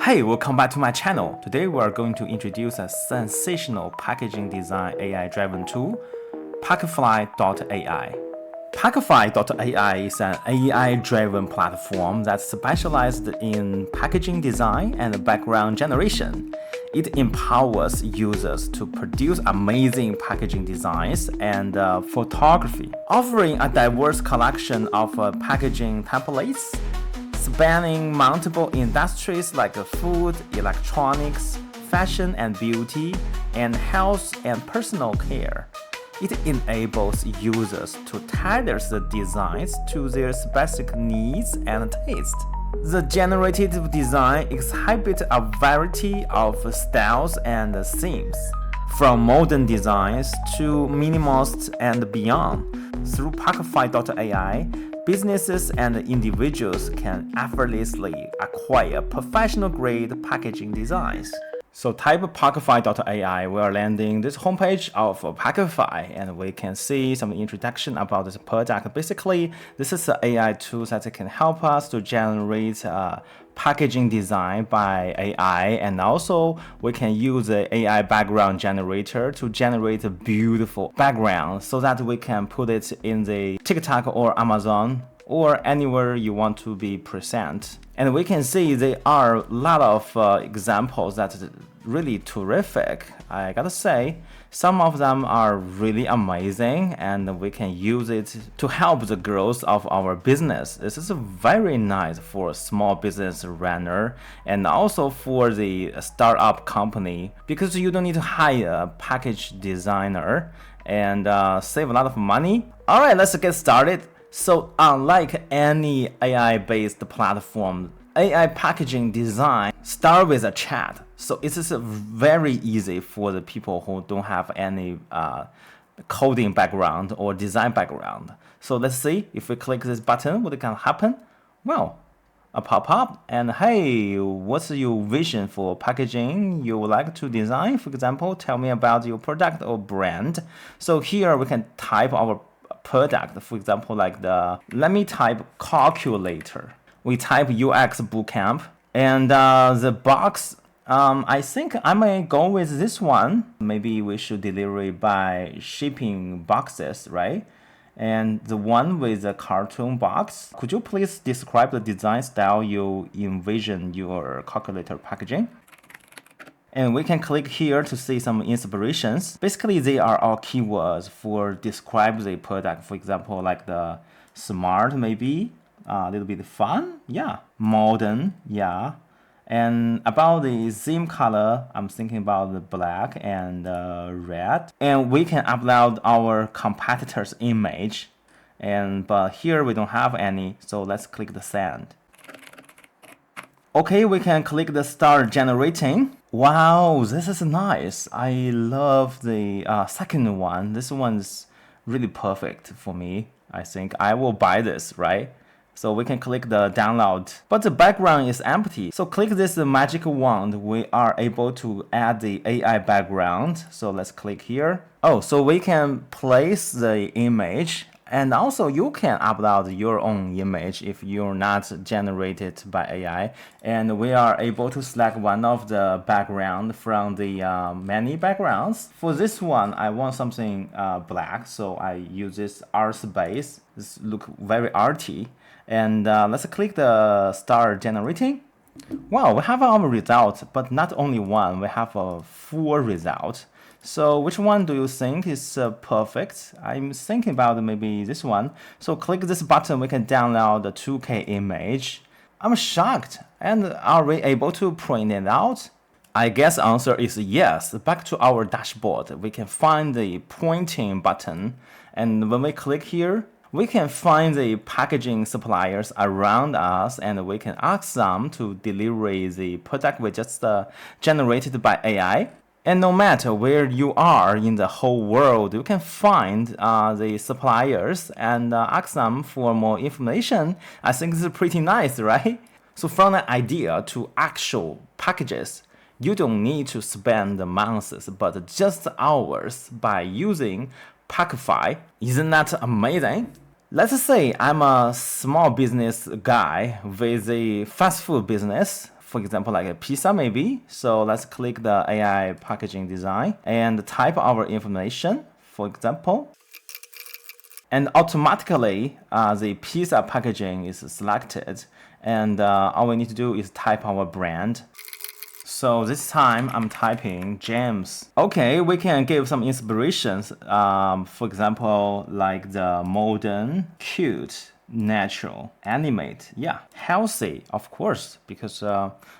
Hey, welcome back to my channel. Today we are going to introduce a sensational packaging design AI-driven tool, Packify AI. Packify AI is an AI-driven platform that specialized in packaging design and background generation. It empowers users to produce amazing packaging designs and photography, offering a diverse collection of packaging templates spanning multiple industries like food, electronics, fashion and beauty, and health and personal care. It enables users to tailor the designs to their specific needs and taste. The generative design exhibits a variety of styles and themes, from modern designs to minimalist and beyond. Through Packify AI, businesses and individuals can effortlessly acquire professional-grade packaging designs. So type Packify AI, we are landing this homepage of Packify, and we can see some introduction about this product. Basically, this is an AI tool that can help us to generate packaging design by AI, and also we can use the AI background generator to generate a beautiful background so that we can put it in the TikTok or Amazon or anywhere you want to be present. And we can see there are a lot of examples that are really terrific. I gotta say, some of them are really amazing, and we can use it to help the growth of our business. This is very nice for a small business runner and also for the startup company, because you don't need to hire a package designer and save a lot of money. All right, let's get started. So unlike any AI-based platform, AI packaging design start with a chat. So it is very easy for the people who don't have any coding background or design background. So let's see if we click this button, what can happen? Well, a pop-up and hey, what's your vision for packaging you would like to design? For example, tell me about your product or brand. So here we can type our product, for example, like let me type calculator. We type UX bootcamp, and the box, I think I may go with this one. Maybe we should deliver it by shipping boxes, right? And the one with the cartoon box, could you please describe the design style you envision your calculator packaging? And we can click here to see some inspirations. Basically, they are all keywords for describe the product. For example, like the smart, maybe a little bit fun, yeah, modern, yeah. And about the theme color, I'm thinking about the black and red. And we can upload our competitor's image. But here we don't have any, so let's click the send. Okay, we can click the start generating. Wow, this is nice. I love the second one. This one's really perfect for me. I think I will buy this, right? So we can click the download, but the background is empty. So click this magic wand. We are able to add the AI background. So let's click here. Oh, so we can place the image. And also you can upload your own image if you're not generated by AI. And we are able to select one of the background from the many backgrounds. For this one, I want something black. So I use this art space. This look very arty. And let's click the start generating. Wow, we have our result, but not only one, we have a full result. So which one do you think is perfect? I'm thinking about maybe this one. So click this button, we can download the 2K image. I'm shocked. And are we able to print it out? I guess the answer is yes. Back to our dashboard, we can find the pointing button. And when we click here, we can find the packaging suppliers around us, and we can ask them to deliver the product we just generated by AI. And no matter where you are in the whole world, you can find the suppliers and ask them for more information. I think this is pretty nice, right? So from the idea to actual packages, you don't need to spend months, but just hours by using Packify. Isn't that amazing? Let's say I'm a small business guy with a fast food business. for example, like a pizza maybe. So let's click the AI packaging design and type our information, for example. And automatically, the pizza packaging is selected. And all we need to do is type our brand. So this time I'm typing James. Okay, we can give some inspirations. For example, like the modern, cute, natural, animate. Yeah, healthy, of course, because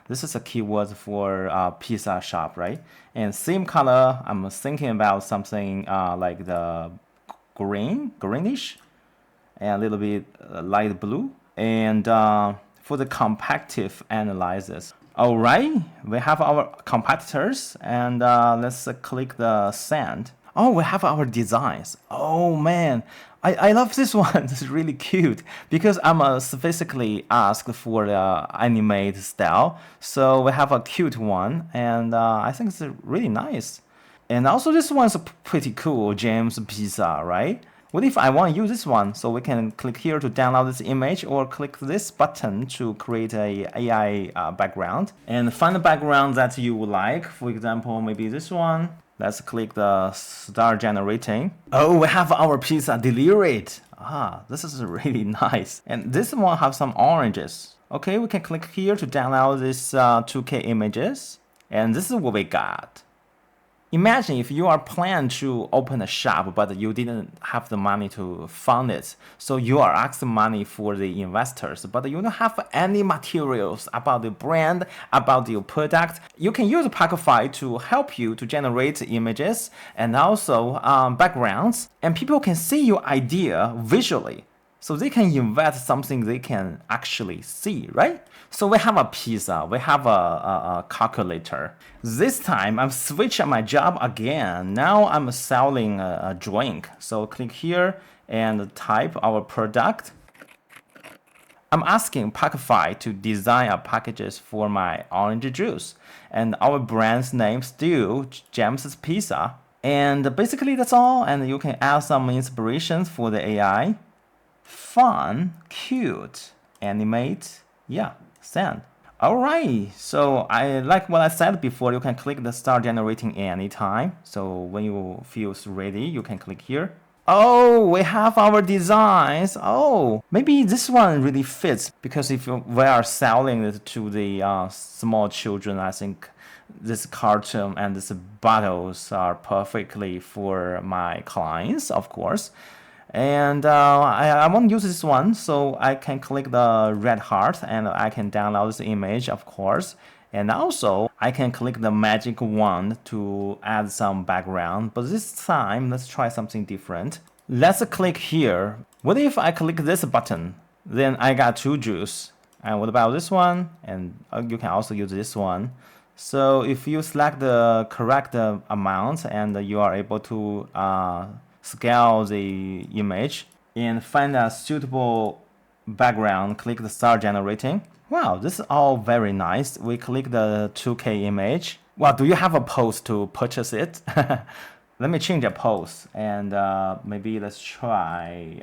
this is a keyword for pizza shop, right? And same color, I'm thinking about something like the greenish, and a little bit light blue. And for the compactive analysis. All right, we have our competitors, and let's click the send. Oh, we have our designs. Oh man, I love this one. It's really cute because I'm specifically asked for the animate style. So we have a cute one, and I think it's really nice. And also this one's pretty cool, James Pizza, right? What if I want to use this one? So we can click here to download this image or click this button to create a AI background and find the background that you would like. For example, maybe this one. Let's click the start generating. Oh, we have our pizza delivered. This is really nice. And this one have some oranges. Okay, we can click here to download this 2K images. And this is what we got. Imagine if you are planning to open a shop, but you didn't have the money to fund it. So you are asking money for the investors, but you don't have any materials about the brand, about your product. You can use Packify to help you to generate images and also backgrounds, and people can see your idea visually. So they can invest something they can actually see, right? So we have a pizza, we have a calculator. This time I'm switching my job again. Now I'm selling a drink. So click here and type our product. I'm asking Packify to design a packages for my orange juice. And our brand's name still James's Pizza. And basically that's all. And you can add some inspirations for the AI. Fun, cute, animate, yeah, send. Alright, so I like what I said before, you can click the start generating anytime. So when you feel ready, you can click here. Oh, we have our designs. Oh, maybe this one really fits because if we are selling it to the small children, I think this cartoon and these bottles are perfectly for my clients, of course. And I want to use this one, so I can click the red heart and I can download this image, of course. And also, I can click the magic wand to add some background. But this time, let's try something different. Let's click here. What if I click this button? Then I got 2 juice. And what about this one? And you can also use this one. So if you select the correct amount and you are able to scale the image and find a suitable background, click the start generating. Wow, this is all very nice. We click the 2K image. Wow, do you have a pose to purchase it? Let me change a pose and maybe let's try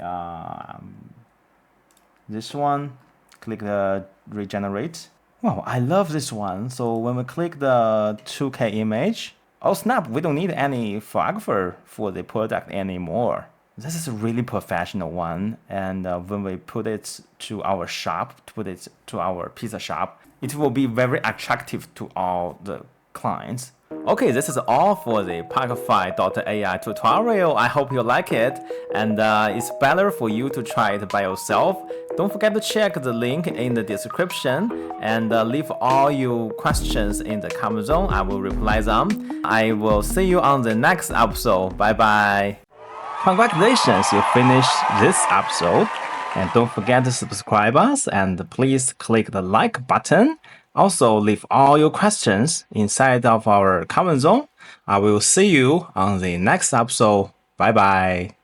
this one. Click the regenerate. Wow, I love this one. So when we click the 2K image, oh snap, we don't need any photographer for the product anymore. This is a really professional one, and when we put it to our shop, put it to our pizza shop, it will be very attractive to all the clients. Okay, this is all for the Packify.ai tutorial. I hope you like it, and it's better for you to try it by yourself. Don't forget to check the link in the description and leave all your questions in the comment zone. I will reply them. I will see you on the next episode. Bye bye. Congratulations, you finished this episode. And don't forget to subscribe us and please click the like button. Also, leave all your questions inside of our comment zone. I will see you on the next episode. Bye bye.